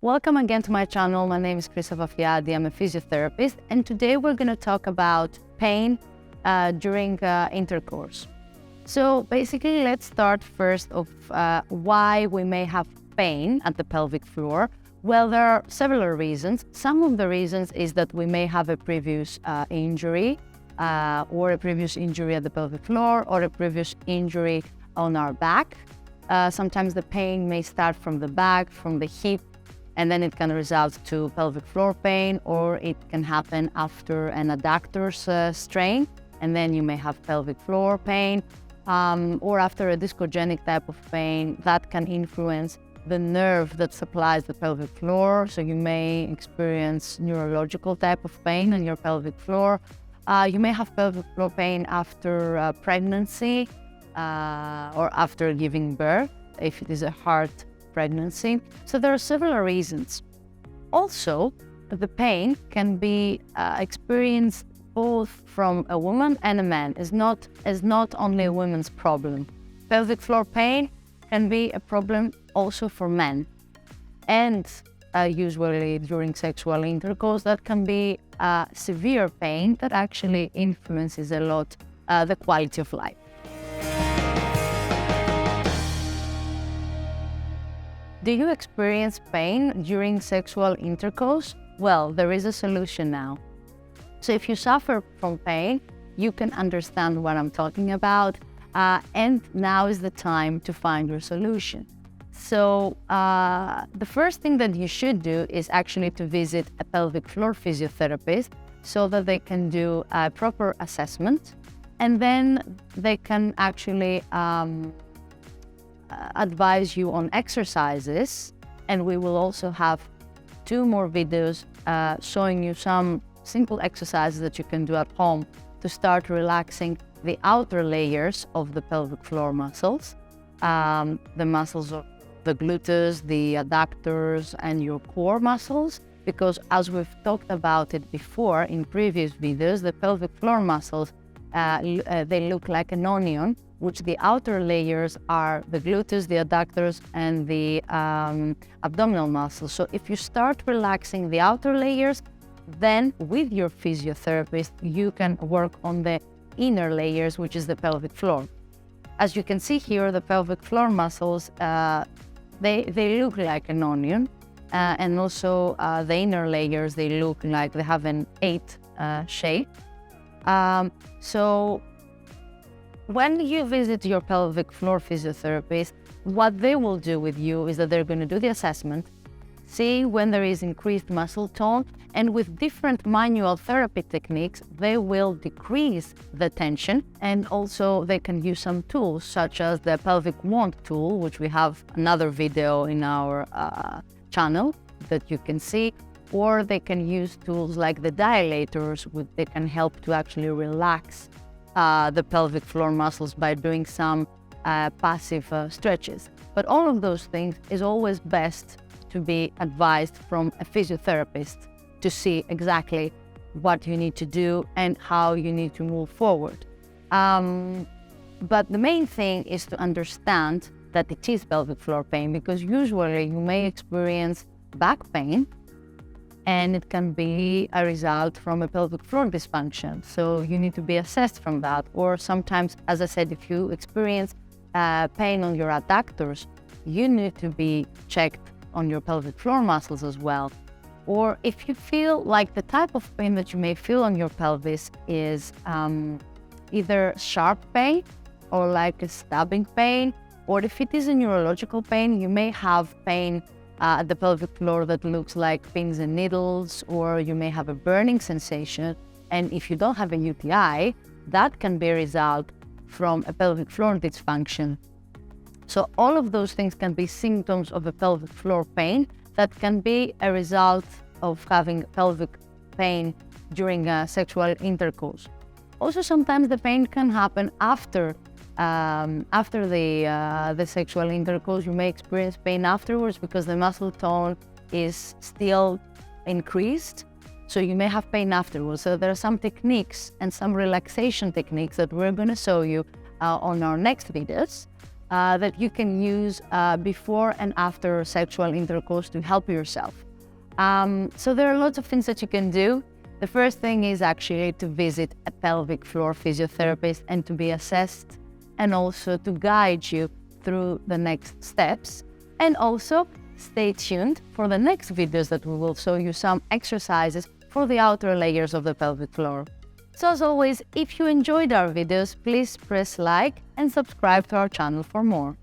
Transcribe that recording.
Welcome again to my channel. My name is Christopher Fiadi. I'm a physiotherapist, and today we're going to talk about pain during intercourse. So basically, let's start first of why we may have pain at the pelvic floor. Well, there are several reasons. Some of the reasons is that we may have a previous injury or a previous injury at the pelvic floor or a previous injury on our back. Sometimes the pain may start from the back, from the hip, and then it can result to pelvic floor pain, or it can happen after an adductor's strain, and then you may have pelvic floor pain, or after a discogenic type of pain that can influence the nerve that supplies the pelvic floor. So you may experience neurological type of pain on your pelvic floor. You may have pelvic floor pain after pregnancy or after giving birth, if it is a hard pregnancy. So there are several reasons. Also, the pain can be experienced both from a woman and a man. It's not only a woman's problem. Pelvic floor pain can be a problem also for men. And usually during sexual intercourse, that can be severe pain that actually influences a lot the quality of life. Do you experience pain during sexual intercourse? Well, there is a solution now. So if you suffer from pain, you can understand what I'm talking about, and now is the time to find your solution. So the first thing that you should do is actually to visit a pelvic floor physiotherapist so that they can do a proper assessment, and then they can actually advise you on exercises, and we will also have 2 more videos showing you some simple exercises that you can do at home to start relaxing the outer layers of the pelvic floor muscles, the muscles of the gluteus, the adductors, and your core muscles, because as we've talked about it before in previous videos, the pelvic floor muscles, they look like an onion, which the outer layers are the gluteus, the adductors, and the abdominal muscles. So if you start relaxing the outer layers, then with your physiotherapist, you can work on the inner layers, which is the pelvic floor. As you can see here, the pelvic floor muscles, they look like an onion, and also the inner layers, they look like they have an 8 shape. So when you visit your pelvic floor physiotherapist, what they will do with you is that they're going to do the assessment, see when there is increased muscle tone, and with different manual therapy techniques, they will decrease the tension, and also they can use some tools such as the pelvic wand tool, which we have another video in our channel that you can see, or they can use tools like the dilators, which they can help to actually relax the pelvic floor muscles by doing some passive stretches. But all of those things is always best to be advised from a physiotherapist to see exactly what you need to do and how you need to move forward. But the main thing is to understand that it is pelvic floor pain, because usually you may experience back pain, and it can be a result from a pelvic floor dysfunction. So you need to be assessed from that. Or sometimes, as I said, if you experience pain on your adductors, you need to be checked on your pelvic floor muscles as well. Or if you feel like the type of pain that you may feel on your pelvis is either sharp pain or like a stabbing pain, or if it is a neurological pain, you may have pain at the pelvic floor that looks like pins and needles, or you may have a burning sensation. And if you don't have a UTI, that can be a result from a pelvic floor dysfunction. So all of those things can be symptoms of a pelvic floor pain that can be a result of having pelvic pain during sexual intercourse. Also, sometimes the pain can happen after the sexual intercourse. You may experience pain afterwards because the muscle tone is still increased. So you may have pain afterwards. So there are some techniques and some relaxation techniques that we're going to show you on our next videos that you can use before and after sexual intercourse to help yourself. So there are lots of things that you can do. The first thing is actually to visit a pelvic floor physiotherapist and to be assessed, and also to guide you through the next steps. And also stay tuned for the next videos that we will show you some exercises for the outer layers of the pelvic floor. So as always, if you enjoyed our videos, please press like and subscribe to our channel for more.